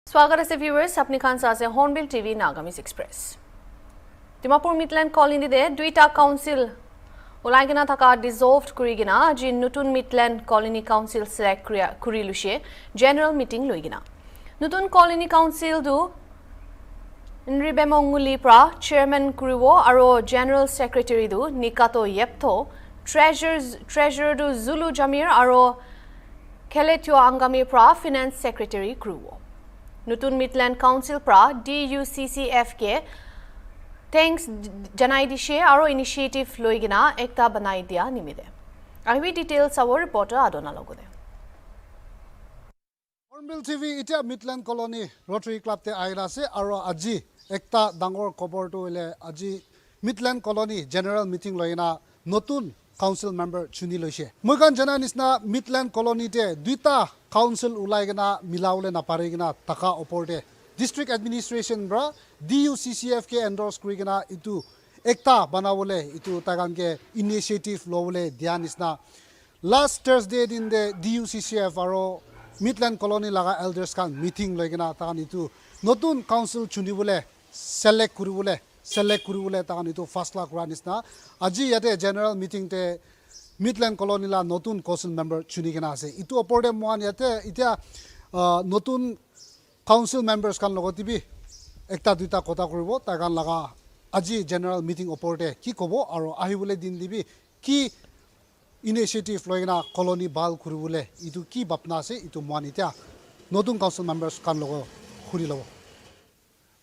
स्वागत है व्यूअर्स अपनी खान सासे Hornbill TV Nagamese express Dimapur Midland colony दे दुईटा काउंसिल ओलाइगना थाका डिसॉल्व कुरिगिना जी नतुन मिडलैंड कॉलोनी काउंसिल सिलेक्ट कुरिलुशे जनरल मीटिंग लुइगिना नतुन कॉलोनी काउंसिल दु नरिबेमंगुली प्रा चेयरमैन कुरिवो आरो जनरल सेक्रेटरी दु निकातो येप्थो ट्रेजरर दु जुलु जमीर आरो खेलेटियो आंगामी प्रा फाइनेंस सेक्रेटरी कुरिवो नतुन मिडलैंड काउंसिल प्रा DUCCF के थैंक्स जनाई दिशे आरो इनिशिएटिव लोइगिना एकता बनाई दिया निमिदे आइवी डिटेल्स आवर रिपोर्टर आदोना लगोदे हॉर्नबिल टीवी इटा मिडलैंड कॉलोनी रोटरी क्लब ते आइरा से आरो अजी एकता डांगोर खबर तो ले अजी मिडलैंड कॉलोनी जनरल मीटिंग लोइना नतुन काउंसिल मेंबर चुनी लैसे मुगान जना निसना मिडलैंड कॉलोनी ते दुईटा काउंसिल उलाइगना मिलावले ना पारेगना तका ओपोरते डिस्ट्रिक्ट एडमिनिस्ट्रेशन ब्रा DUCCF के एंडोर्स करिगना इतु एकता बनावले इतु तागान के इनिशिएटिव लोवले ध्यान निसना लास्ट थर्सडे दिन दे DUCCF आरो मिडलैंड कॉलोनी लगा एल्डर्स का मीटिंग लैगना तागान इतु नतुन काउंसिल चुनी बोले सेलेक्ट कुरिबोले तागान इतु फैसला करा निसना আজি याते जनरल मीटिंग ते मिडलैंड कॉलोनी ला नतुन काउंसिल मेंबर चुनी केना आसे इतु ओपोरते मोन याते इटा नतुन काउंसिल मेंबर्स कान लगति बि एकता दुइटा कथा करिवो तागान लगा আজি जनरल मीटिंग ओपोरते की कबो आरो आहिबोले दिन दिबि की इनिशिएटिव लयना कॉलोनी बाल कुरिबोले इतु की बापना आसे इतु मोन इटा नतुन काउंसिल मेंबर्स कान लगो खुरि लबो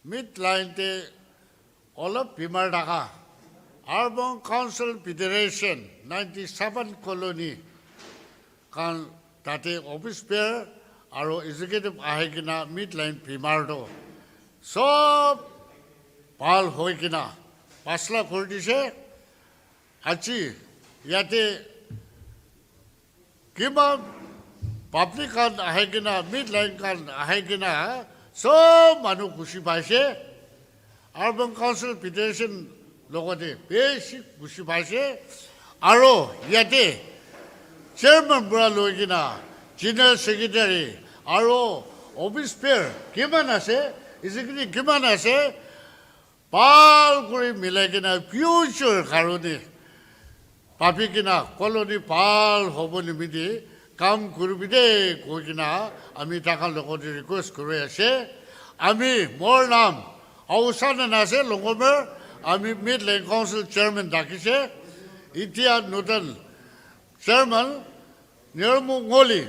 मिडलैंड ते অলপ বিমার Dhaka urban council federation 97 colony কারণ তাতে অফিস পেয়ার আর এক্সিকিউটিভ আহে কিনা মিডলাইন বিমারটো সব ভাল হয় কিনা পাঁচলা করে দিছে আজি ইয়াতে কিবা পাবলিক কান আহে কিনা মিডলাইন কান আহে কিনা সব মানুষ খুশি পাইছে আরবান কাউন্সিল ফেডারেশন লগতে বেশি খুশি পাইছে আৰু ইয়াতে চেয়াৰম্যান বুঢ়া লৈ কিনা জেনাৰেল সেক্ৰেটাৰি আৰু অফিস পেয়াৰ কিমান আছে এক্সিকিউটিভ কিমান আছে ভাল কৰি মিলাই কিনা ফিউচাৰ কাৰণে ভাবি কিনা কলনি ভাল হ'ব নিমিত্তে কাম কৰিবি দে কৈ কিনা আমি তাহাৰ লগতে ৰিকুৱেষ্ট কৰি আছে আমি মোৰ নাম অৱসান আছে লগৰ আমি মিডলাইন কাউন্সিল চেয়াৰম্যান ডাকিছে ইতিয়া নতুন চেয়াৰম্যান নিৰ্মলি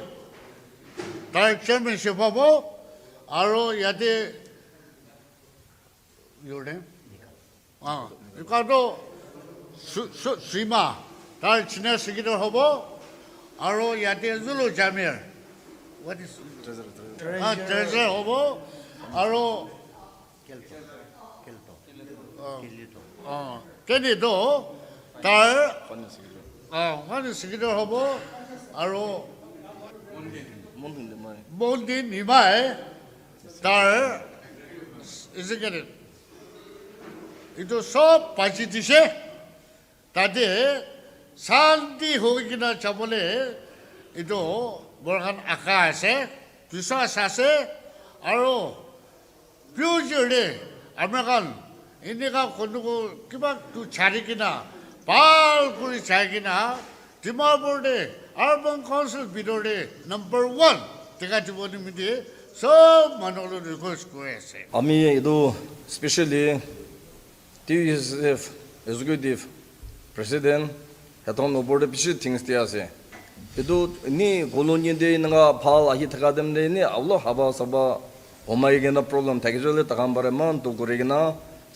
তাৰ চেয়াৰম্যানশিপ হ'ব আৰু ইয়াতে নিকাতো সীমা তাৰ চিনিয়ৰ সেক্ৰেটাৰী হ'ব আৰু ইয়াতে জুলু জামিৰ ট্ৰেজাৰ হ'ব আৰু কেনেতো তাৰ মানে সেক্ৰেটাৰী হ'ব আৰু মন্দিৰ নিমাই তাৰ এক্সিকিউটিভ এইটো সব পাইছি দিছে তাতে শান্তি হৈ কিনা চাবলৈ এইটো বৰখান আশা আছে বিশ্বাস আছে আৰু ফিউচাৰতে আমাৰ এনেকা কোনো কিবা ছাড়ি কিনা ভাল কৰি চাই কিনা ডিমাপুৰতে আৰবান কাউন্সিল ভিতৰতে নম্বৰ 1 টেকা দিব নিমিত্তে সব মানুহলৈ ৰিকুৱেষ্ট কৰি আছে আমি এইটো স্পেচিয়েলি DUCCF এক্সিকিউটিভ প্ৰেচিডেণ্ট হেতন ওপৰতে বেছি থিংছ দিয়া আছে এইটো নি কলোনিতে এনেকা ভাল আহি থকা দেমনে নি অলপ হাবা চাবা ওমাইগেনা প্ৰব্লেম থাকিলে তাকাম বাৰে মান তো কৰিগেনা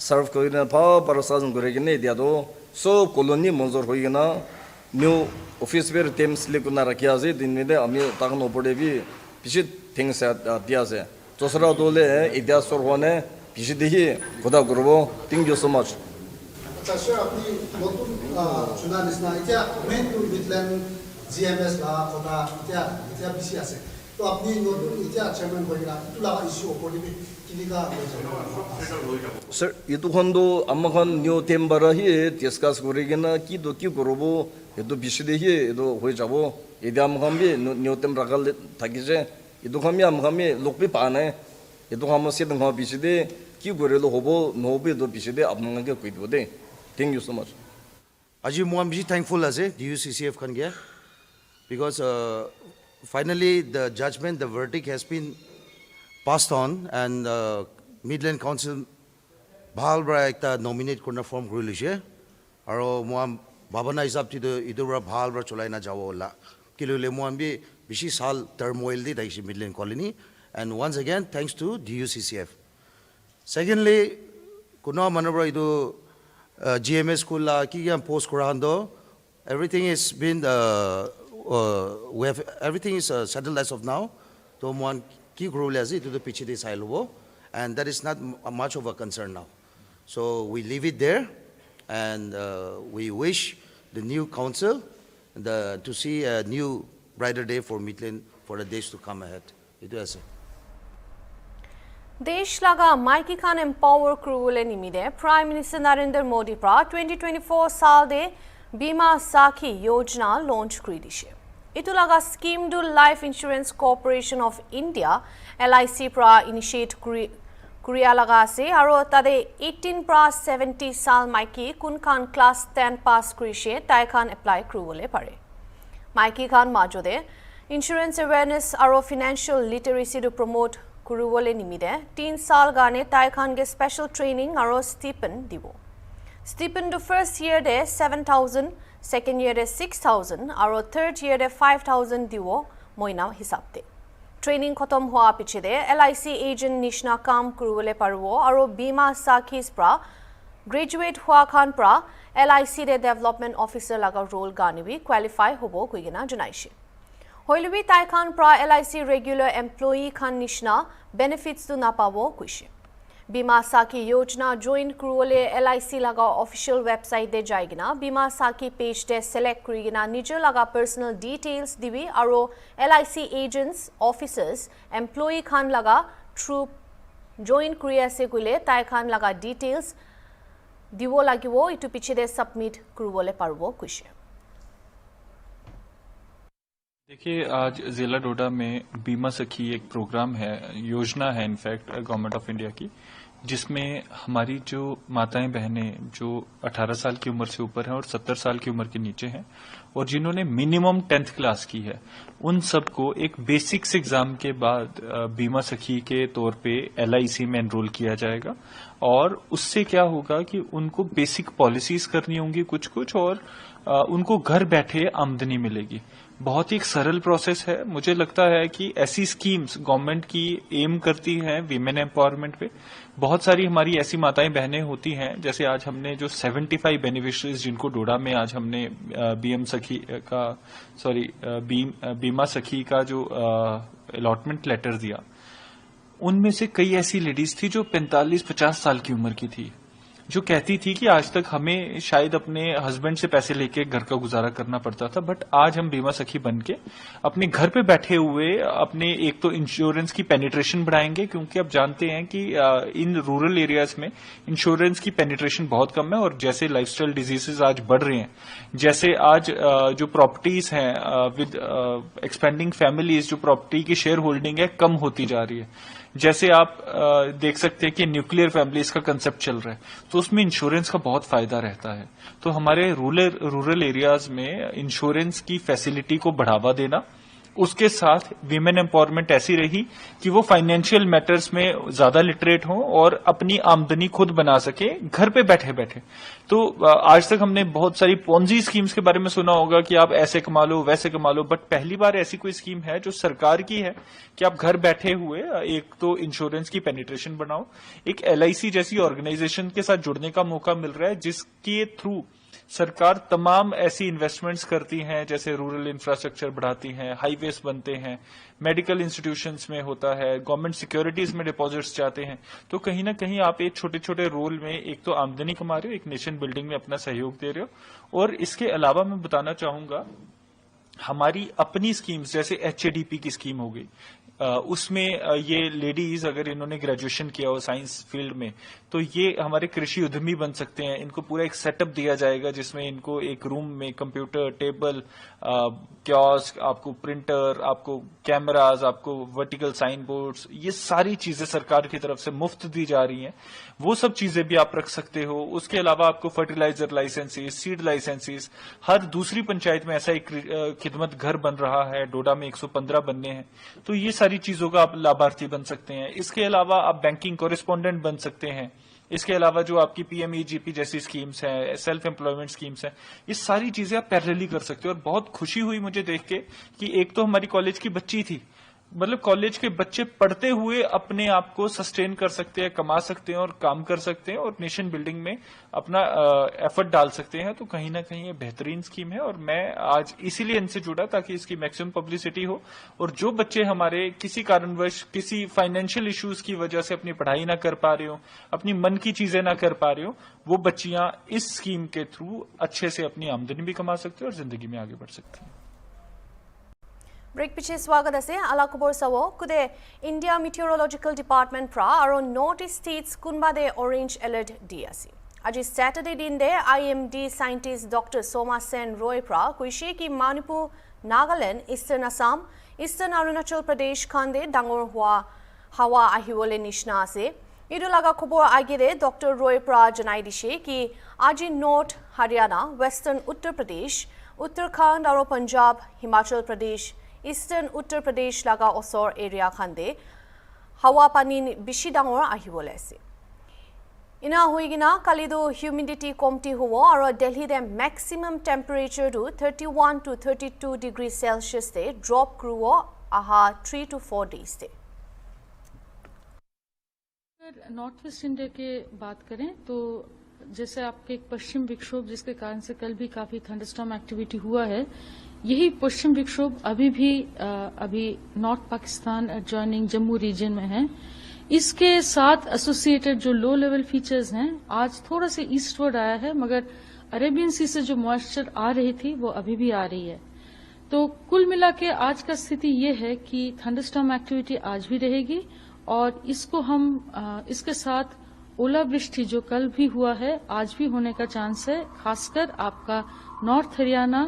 সার্ভ করিনা ভা পারসাজন করে কিনে দিয়াদো সব কলোনি মঞ্জুর হয়ে গেনা নিউ অফিস বের টেম স্লিপ না রাখি আছে দিন মেদে আমি তখন ওপরে বি বেশি থিংস দিয়া আছে দোসরা দলে ইতিহাস সর হনে বেশি দেখি কথা করব থ্যাংক ইউ সো মাচ আচ্ছা স্যার আপনি নতুন চুনা নিসনা এটা মেন টু মিডল্যান্ড GMS লা কথা এটা বেশি আছে তো আপনি নতুন এটা চেয়ারম্যান হইলা ইটো লাগা ইস্যু ওপরে B কিনিকা Sir, itu kondo amakan new tembara hi discuss korigena ki korobo itu biside hi itu hoi jabo edi amakan bi new tembara kal thagise itu kami lokpi pane ये तो हम से दंगा बिसिदे कि गोरेलो होबो नोबे दो बिसिदे अपना के कोई दे thank you so much Aji mo am bisi thankful as DUCCF kan gaya because finally the judgment, the verdict has been passed on and Midland Council bahal bra ekta nominate korna form korilishe aro mo am babana hisab ti idura bahal bra cholai na jawo la kilole mo am bi bisi sal turmoil di daisi Midland colony and once again thanks to DUCCF. Secondly kuno manabra idu GMS school la ki post korando everything is been we have everything is settled as of now to mon ki grow lazi to the piche de sailobo and that is not much of a concern now, so we leave it there and we wish the new council to see a new brighter day for Midland for the days to come ahead. Itu ase देश लगा माइकी खान empower क्रूले निमिदे prime minister Narendra Modi प्रा 2024 साल दे बीमा साखी योजना लॉन्च करिदिशे इतु लगा scheme do life insurance corporation of India LIC प्रा इनिशिएट कुरिया लगा से आरो तदे 18 प्रा 70 साल माइकी कुन खान क्लास 10 पास करिशे ताई खान अप्लाई क्रूले पारे माइकी खान माजोदे इंश्योरेंस अवेयरनेस आरो फाइनेंशियल लिटरेसी टू प्रमोट कुरुवले निमिदे 3 साल गाने ताई खान के स्पेशल ट्रेनिंग और स्टीपेंड दिवो स्टीपेंड फर्स्ट ईयर दे 7,000 सेकेंड ईयर दे 6,000 और थर्ड ईयर दे 5,000 दिवो मोइना हिसाब दे ट्रेनिंग खत्म हुआ पिछे दे LIC एजेंट निशना काम कुरुवले पारवो और बीमा साखीस प्रा ग्रेजुएट हुआ खान प्रा LIC दे डेवलपमेंट ऑफिसर लगा रोल गाने भी क्वालिफाई होबो कुइगना जनाइशे होइलबी ताई खान प्रा LIC रेगुलर एम्प्लॉई खान निशना बेनिफिट्स तो ना पावो कुछ बीमा साखी योजना ज्वाइन क्रूले LIC लगा ऑफिशियल वेबसाइट दे जाएगिना बीमा साखी पेज दे सेलेक्ट करिगिना निजर लगा पर्सनल डिटेल्स दिवी और LIC agents officers employee Khan लगा थ्रू ज्वाइन क्रिया से गुले ताई खान लगा डिटेल्स दिवो लागिवो इटु पिछे दे सबमिट क्रूले पारवो कुछ देखिए आज जिला डोडा में बीमा सखी एक प्रोग्राम है योजना है इनफैक्ट गवर्नमेंट ऑफ इंडिया की जिसमें हमारी जो माताएं बहनें जो 18 साल की उम्र से ऊपर हैं और 70 साल की उम्र के नीचे हैं और जिन्होंने मिनिमम 10th क्लास की है उन सबको एक बेसिक्स एग्जाम के बाद बीमा सखी के तौर पे LIC में एनरोल किया जाएगा और उससे क्या होगा कि उनको बेसिक पॉलिसीज करनी होंगी कुछ और उनको घर बैठे आमदनी मिलेगी बहुत ही एक सरल प्रोसेस है मुझे लगता है कि ऐसी स्कीम्स गवर्नमेंट की एम करती है वीमेन एम्पावरमेंट पे बहुत सारी हमारी ऐसी माताएं बहनें होती हैं जैसे आज हमने जो 75 बेनिफिशरीज जिनको डोडा में आज हमने बीमा सखी का जो अलॉटमेंट लेटर दिया उनमें से कई ऐसी लेडीज थी जो 45-50 साल की उम्र की थी जो कहती थी कि आज तक हमें शायद अपने हस्बैंड से पैसे लेके घर का गुजारा करना पड़ता था बट आज हम बीमा सखी बनके अपने घर पे बैठे हुए अपने एक तो इंश्योरेंस की पेनिट्रेशन बढ़ाएंगे क्योंकि अब जानते हैं कि इन रूरल एरियाज में इंश्योरेंस की पेनिट्रेशन बहुत कम है और जैसे लाइफस्टाइल डिजीजेज आज बढ़ रहे हैं जैसे आज जो प्रॉपर्टीज हैं विद एक्सपेंडिंग फैमिलीज जो प्रॉपर्टी की शेयर होल्डिंग है कम होती जा रही है जैसे आप देख सकते हैं कि न्यूक्लियर फैमिलीज का कंसेप्ट चल रहा है तो उसमें इंश्योरेंस का बहुत फायदा रहता है तो हमारे रूरल एरियाज में इंश्योरेंस की फैसिलिटी को बढ़ावा देना उसके साथ वीमेन एम्पावरमेंट ऐसी रही कि वो फाइनेंशियल मैटर्स में ज्यादा लिटरेट हों और अपनी आमदनी खुद बना सके घर पे बैठे बैठे तो आज तक हमने बहुत सारी पोंजी स्कीम्स के बारे में सुना होगा कि आप ऐसे कमा लो वैसे कमा लो बट पहली बार ऐसी कोई स्कीम है जो सरकार की है कि आप घर बैठे हुए एक तो इंश्योरेंस की पेनिट्रेशन बनाओ एक LIC जैसी ऑर्गेनाइजेशन के साथ जुड़ने का मौका मिल रहा है जिसके थ्रू सरकार तमाम ऐसी इन्वेस्टमेंट्स करती हैं जैसे रूरल इंफ्रास्ट्रक्चर बढ़ाती हैं हाईवेज बनते हैं मेडिकल इंस्टीट्यूशंस में होता है गवर्नमेंट सिक्योरिटीज में डिपॉजिट्स जाते हैं तो कहीं ना कहीं आप एक छोटे छोटे रोल में एक तो आमदनी कमा रहे हो एक नेशन बिल्डिंग में अपना सहयोग दे रहे हो और इसके अलावा मैं बताना चाहूंगा हमारी अपनी स्कीम्स जैसे HADP की स्कीम हो गई उसमें ये लेडीज अगर इन्होंने ग्रेजुएशन किया हो साइंस फील्ड में तो ये हमारे कृषि उद्यमी बन सकते हैं। इनको पूरा एक सेटअप दिया जाएगा जिसमें इनको एक रूम में कंप्यूटर, टेबल, कियोस्क, आपको प्रिंटर, आपको कैमराज, आपको वर्टिकल साइन बोर्ड्स, ये सारी चीजें सरकार की तरफ से मुफ्त दी जा रही हैं। वो सब चीजें भी आप रख सकते हो। उसके अलावा आपको फर्टिलाइजर लाइसेंसेस, सीड लाइसेंसेस, हर दूसरी पंचायत में ऐसा एक खिदमत घर बन रहा है। डोडा में 115 बनने हैं। तो ये सारी चीजों का आप लाभार्थी बन सकते हैं। इसके अलावा आप बैंकिंग कॉरेस्पॉन्डेंट बन सकते हैं। इसके अलावा जो आपकी पीएमईजीपी जैसी स्कीम्स हैं, सेल्फ एम्प्लॉयमेंट स्कीम्स हैं, ये सारी चीजें आप पैरेलली कर सकते हो। और बहुत खुशी हुई मुझे देख के कि एक तो हमारी कॉलेज की बच्ची थी, मतलब कॉलेज के बच्चे पढ़ते हुए अपने आप को सस्टेन कर सकते हैं, कमा सकते हैं और काम कर सकते हैं और नेशन बिल्डिंग में अपना एफर्ट डाल सकते हैं। तो कहीं ना कहीं ये बेहतरीन स्कीम है और मैं आज इसीलिए इनसे जुड़ा ताकि इसकी मैक्सिमम पब्लिसिटी हो और जो बच्चे हमारे किसी कारणवश किसी फाइनेंशियल इश्यूज की वजह से अपनी पढ़ाई ना कर पा रहे हो, अपनी मन की चीजें ना कर पा रहे हो, वो बच्चियां इस स्कीम के थ्रू अच्छे से अपनी आमदनी भी कमा सकते हैं और जिंदगी में आगे बढ़ सकती हैं। ब्रेक पिछे स्वागत আছে আলা খবৰ চাব কুদে ইণ্ডিয়া মিটিঅৰলজিকেল ডিপাৰ্টমেণ্ট পৰা আৰু নৰ্থ ইষ্ট ষ্টেটছ কোনবাদে অৰেঞ্জ এলাৰ্ট দি আছে। আজি স্যাটাৰডে দিন দে আইএমডি সাইন্টিষ্ট ডক্টৰ সোমা সেন ৰয় পৰা কৈছে কি মণিপুৰ, নাগালেণ্ড, ইষ্টাৰ্ণ আসাম, ইষ্টাৰ্ণ অৰুণাচল প্ৰদেশ খান্দে ডাঙৰ হোৱা হাৱা আহিবলৈ নিচিনা আছে। এইটো লগা খবৰ আগেৰে ডক্টৰ ৰয় পৰা জনাই দিছে কি আজি নৰ্থ হাৰিয়ানা, ৱেষ্টাৰ্ণ উত্তৰ প্ৰদেশ, উত্তৰাখণ্ড আৰু পঞ্জাব, হিমাচল প্ৰদেশ, ইষ্টাৰ্ণ উত্তৰ প্ৰদেশ লগা ওচৰ এৰিয়া খান্দে হাৱা পানী বেছি ডাঙৰ আহিবলৈ আছে। ইনা হৈ কিনা কালিতো হিউমিডিটি কমটি হ'ব আৰু দিল্লীতে মেক্সিমাম টেম্পাৰেচাৰটো 31 to 32 ডিগ্ৰী চেলচিয়াছতে ড্ৰপ কৰিব আহা 3 to 4 days. North west India के बात करें तो जैसे आपके एक पश्चिम विक्षोभ जिसके कारण से कल भी काफी थंडरस्टॉर्म एक्टिविटी हुआ है, यही पश्चिम विक्षोभ अभी north Pakistan adjoining Jammu region में है। इसके साथ एसोसिएटेड जो लो लेवल फीचर्स हैं, आज थोड़ा से ईस्टवर्ड आया है मगर अरेबियन सी से जो मॉइस्चर आ रही थी वो अभी भी आ रही है। तो कुल मिला के आज का स्थिति ये है कि थंडरस्टॉर्म एक्टिविटी आज भी रहेगी और इसको हम इसके साथ ओलावृष्टि जो कल भी हुआ है आज भी होने का चांस है, खासकर आपका नॉर्थ हरियाणा,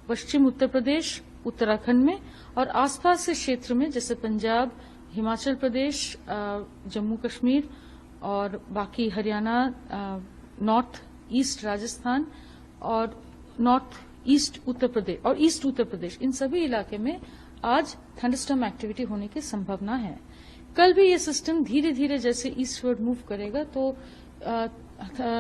पश्चिम उत्तर प्रदेश, उत्तराखंड में और आसपास के क्षेत्र में जैसे पंजाब, हिमाचल प्रदेश, जम्मू कश्मीर और बाकी हरियाणा, नॉर्थ ईस्ट राजस्थान और नॉर्थ ईस्ट उत्तर प्रदेश और ईस्ट उत्तर प्रदेश, इन सभी इलाके में आज थंडरस्टॉर्म एक्टिविटी होने की संभावना है। कल भी ये सिस्टम धीरे धीरे जैसे ईस्टवर्ड मूव करेगा तो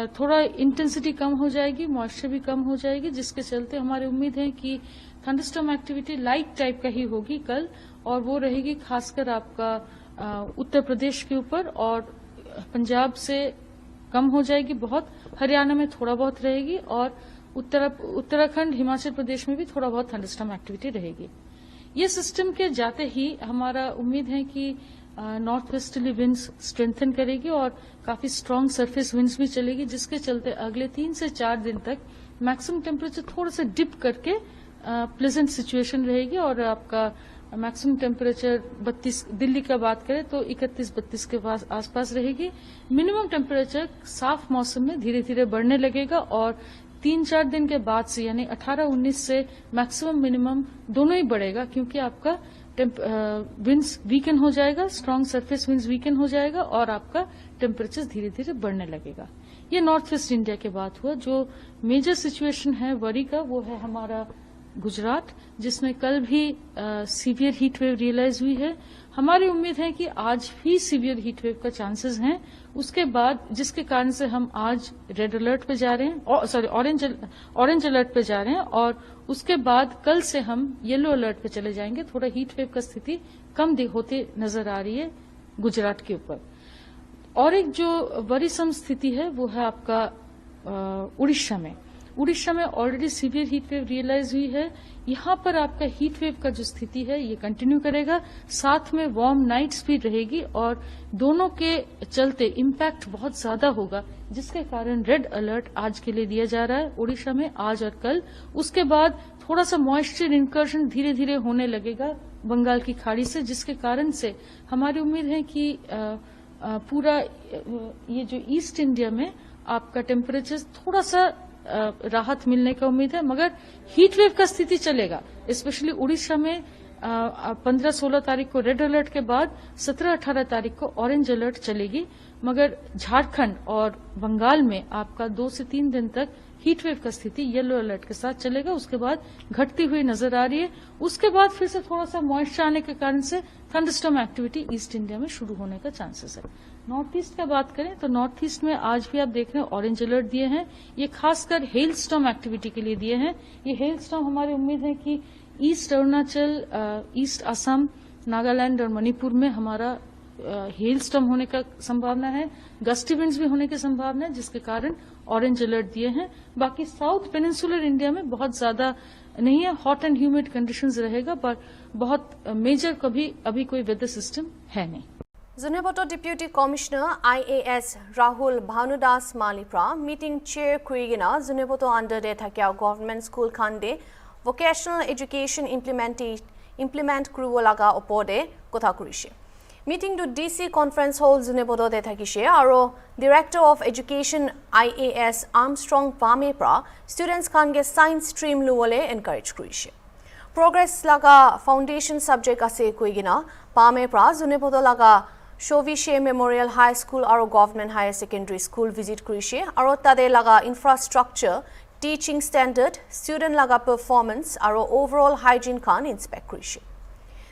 थोड़ा इंटेंसिटी कम हो जाएगी, मॉइस्चर भी कम हो जाएगी, जिसके चलते हमारी उम्मीद है कि थंडरस्टॉर्म एक्टिविटी लाइट टाइप का ही होगी कल और वो रहेगी खासकर आपका उत्तर प्रदेश के ऊपर और पंजाब से कम हो जाएगी बहुत, हरियाणा में थोड़ा बहुत रहेगी और उत्तराखंड, हिमाचल प्रदेश में भी थोड़ा बहुत थंडरस्टॉर्म एक्टिविटी रहेगी। ये सिस्टम के जाते ही हमारा उम्मीद है कि नॉर्थ वेस्टर्ली विंड्स स्ट्रेंथन करेगी और काफी स्ट्रांग सरफेस विंड्स भी चलेगी, जिसके चलते अगले 3 से 4 दिन तक मैक्सिमम टेम्परेचर थोड़ा सा डिप करके प्लेजेंट सिचुएशन रहेगी और आपका मैक्सिमम टेम्परेचर 32, दिल्ली का बात करें तो 31-32 के आसपास रहेगी। मिनिमम टेम्परेचर साफ मौसम में धीरे धीरे बढ़ने लगेगा और 3-4 दिन के बाद से यानी 18-19 से मैक्सिमम मिनिमम दोनों ही बढ़ेगा क्योंकि आपका विंड्स वीकन हो जाएगा, स्ट्रांग सरफेस विंड्स वीकन हो जाएगा और आपका टेम्परेचर धीरे धीरे बढ़ने लगेगा। ये नॉर्थ वेस्ट इंडिया के बात हुआ। जो मेजर सिचुएशन है वरी का वो है हमारा गुजरात, जिसमें कल भी सीवियर हीट वेव रियलाइज हुई है। हमारी उम्मीद है कि आज भी सीवियर हीट वेव का चांसेस हैं, उसके बाद जिसके कारण से हम आज रेड अलर्ट पे जा रहे हैं, ऑरेंज अलर्ट पे जा रहे हैं और उसके बाद कल से हम येलो अलर्ट पे चले जाएंगे। थोड़ा हीट वेव का स्थिति कम होते नजर आ रही है गुजरात के ऊपर। और एक जो वरीसम स्थिति है वो है आपका उड़ीसा में। उड़ीसा में already severe heat wave realise हुई है। यहाँ पर आपका हीट वेव का जो स्थिति है ये कंटिन्यू करेगा, साथ में वार्म नाइट्स भी रहेगी और दोनों के चलते इम्पैक्ट बहुत ज्यादा होगा, जिसके कारण रेड अलर्ट आज के लिए दिया जा रहा है उड़ीसा में आज और कल। उसके बाद थोड़ा सा मॉइस्चर इंकर्शन धीरे धीरे होने लगेगा बंगाल की खाड़ी से, जिसके कारण से हमारी उम्मीद है कि पूरा ये जो ईस्ट इंडिया में आपका टेम्परेचर थोड़ा सा राहत मिलने का उम्मीद है, मगर हीट वेव का स्थिति चलेगा। स्पेशली उड़ीसा में 15-16 तारीख को रेड अलर्ट के बाद 17-18 तारीख को ऑरेंज अलर्ट चलेगी, मगर झारखंड और बंगाल में आपका 2 से 3 दिन तक हीट वेव का स्थिति येलो अलर्ट के साथ चलेगा। उसके बाद घटती हुई नजर आ रही है। उसके बाद फिर से थोड़ा सा मॉइस्चर आने के कारण से थंडरस्टॉर्म एक्टिविटी ईस्ट इंडिया में शुरू होने का चांसेस है। नॉर्थ ईस्ट का बात करें तो नॉर्थ ईस्ट में आज भी आप देख रहे हैं ऑरेंज अलर्ट दिए हैं। ये खासकर हेल स्टॉर्म एक्टिविटी के लिए दिए हैं। ये हेल स्टॉर्म हमारी उम्मीद है कि ईस्ट अरुणाचल, ईस्ट असम, नागालैंड और मणिपुर में हमारा हेल स्टॉर्म होने का संभावना है। गस्टी विंड्स भी होने की संभावना है, जिसके कारण ऑरेंज अलर्ट दिए हैं। बाकी साउथ पेनिनसुलर इंडिया में बहुत ज्यादा नहीं है, हॉट एंड ह्यूमिड कंडीशंस रहेगा, पर बहुत मेजर कभी अभी कोई वेदर सिस्टम है नहीं। Zunheboto deputy commissioner IAS Rahul Bhanudas मालिप्रा मीटिंग चेयर कुइगिना जुनेबोटो अंडर दे थाकिया गवर्नमेंट स्कूल खानदे वोकेशनल एजुकेशन इम्प्लीमेंट करिब लगा ओपरदे कथा करिसे। Meeting DC conference hall Zunheboto दे थाकिसे आरो director of education IAS Armstrong पामेप्रा स्टूडेंट्स खानगे साइंस स्ट्रीम लुवले एनकरेज करिसे। प्रोग्रेस लगा फाउंडेशन सब्जेक्ट आसे कुइगिना पामेप्रा जुनेबोटो लगा शोविशे मेमोरियल हाई स्कूल और government higher secondary school visit करिसे और तादे लगा इंफ्रास्ट्रक्चर, टीचिंग स्टैंडर्ड, स्टूडेंट लगा परफॉर्मेंस और ओवरऑल हाइजीन खान इंस्पेक्ट करिसे।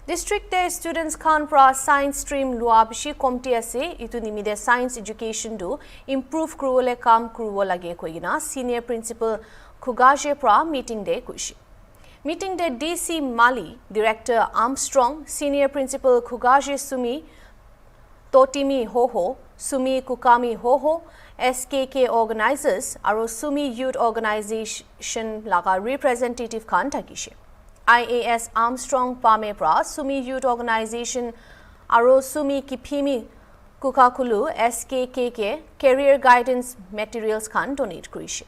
डिस्ट्रिक्ट दे स्टूडेंट्स खान प्रा साइंस स्ट्रीम लुआ बिशी कमती आसे इतु निमिदे साइंस एजुकेशन दु इम्प्रूव करुवले काम करुव लगे कोइगिना सीनियर प्रिंसिपल खुगाजे प्रा मीटिंग दे कुइसे। मीटिंग दे DC माली डायरेक्टर आर्मस्ट्रंग, सीनियर प्रिंसिपल खुगाजे सुमी तोटिमी होहो, सुमी कुकामी होहो, SKK ऑर्गेनाइजर्स और सुमी यूथ ऑर्गेनाइजेशन लगा रिप्रेजेंटेटिव खान थाकिसे। IAS आर्मस्ट्रंग पामेप्रा सुमी यूथ ऑर्गेनाइजेशन और सुमी किफिमी कुकाकुलु SKK के कैरियर गाइडेंस मटेरियल्स खान डोनेट करिसे।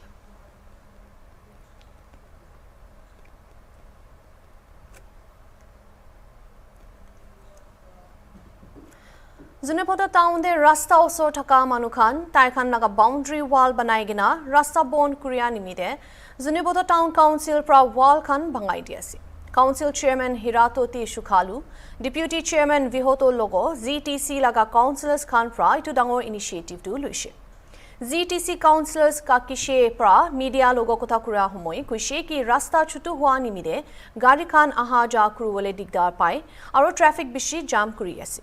जुनेबोटो टाउन दे रास्ता ओसर थका मानुखान ताइखान लगा बाउंड्री वाल बनाइगिना रास्ता बंद कुरिया निमिदे जुनेबोटो टाउन काउंसिल प्रा वाल खान भंगाई दियासी। Council chairman Hiratoti Sukhalu, deputy chairman Vihoto लोगो GTC लगा काउंसिलर्स खान प्रा इतु डांगोर इनिशिएटिव दु लुइसे। GTC काउंसिलर्स का किशे प्रा मीडिया लोगो कथा कुरा हमोय कुशे कि रास्ता छुटु हुआ निमिदे गाड़ी खान आहा जा कुरुवले दिगदार पाए और ट्रैफिक बिशी जाम कुरी आसे।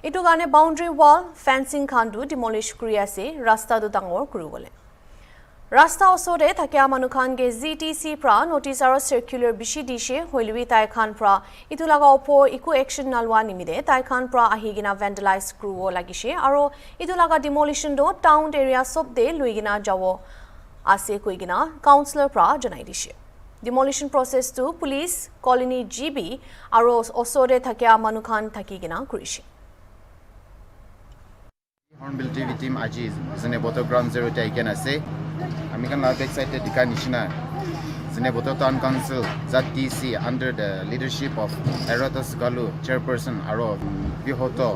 इटु गाने बाउंड्री वाल फेंसिंग खानदु डिमोलिश करि आसे रास्ता दु डांगोर करिबले। रास्ता ओसरे थाकिया मानुखानगे GTC प्रा नोटिस और सर्कुलर बिशी दिशे होइलुई ताइखान प्रा इटु लगा ओपो इकु एक्शन नलवा निमिदे ताइखान प्रा आहिगिना वेंडलाइज करुवो लागिसे और इटु लगा डिमोलिशन दो टाउन एरिया सब दे लुइगिना जावो आसे कुइगिना काउंसिलर प्रा जनाइ दिशे। Demolition process to police colony GB और ओसरे थाकिया मानुखान थाकिगिना करिसे। Hornbill TV team Ajiz Zineboto Ground Zero taken ase Amikan la excited dika nishina Zineboto Town Council ZTC under the leadership of Eratos Galu chairperson aro Vihoto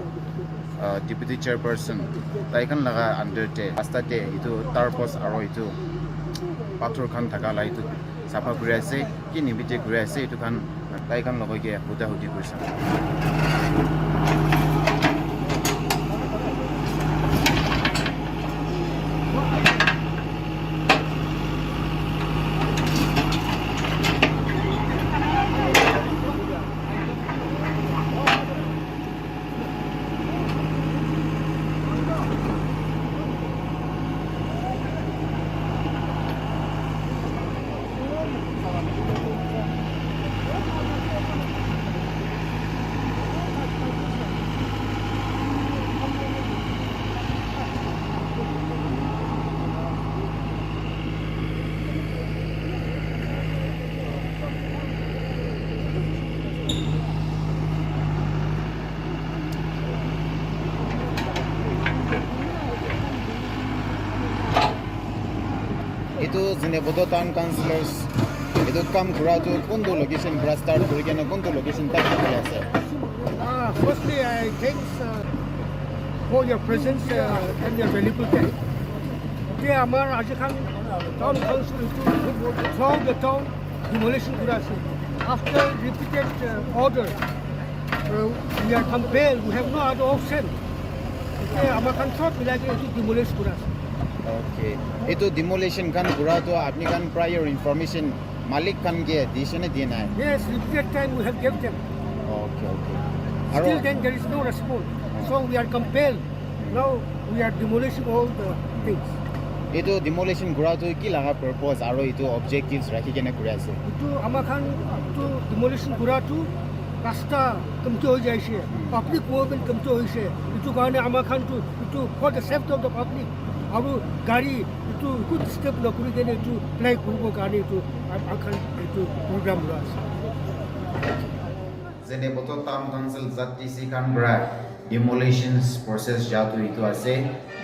deputy chairperson taikan laga under te asta te itu tarpos aro itu pathor khan thaka la itu safa kuri ase ki nimite kuri ase itu khan taikan logo ge huda hudi kurisa। Itu Zineboto Town Councilors এইটো কাম কৰাটো কোনটো location পৰা start কৰি কেনে কোনটো location তাক কৰি আছে Firstly, I thanks for your presence and your valuable time. Today, our Ajakan Town Council throughout the town demolition kurasi. After repeated order, we are compelled. We have no other option. Today, our country will to demolish kurasi. Okay. Ito demolition kan কৰাটো আপনি kan prior information মালিক kan কে দিছে নে দিয়ে নাই Yes, repeated time we have given them. Okay, okay. Still then there is no response. So we are compelled. Now we are demolishing all the things. Ito demolition কৰাটো কি লাগা purpose আৰু ito objectives ৰাখি কেনে কৰি আছে Itu amakan itu demolition kuratu rasta kemti ho jaise. Public movement kemti hoise. Itu karone amakan itu for the safety of the public. Aru gari itu good step na kuri kene itu play kurbo karone itu amakan itu program lo ase. যেনে বতো town council জাতিসি কানব্রা demolitions process jatu itu ase.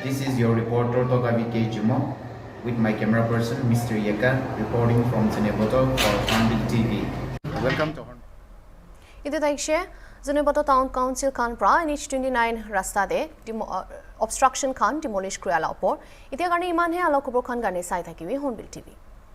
This is your reporter Togabi Kejimo with my camera person Mr. Yeka reporting from Zeneboto for Hornbill TV. Welcome to Hornbill. Ite taikse Zeneboto Town Council khan pra NH29 rasta de obstruction khan demolish kuri ala opor. Ite karone iman he ala khobor khan gane sai thakiwi Hornbill TV.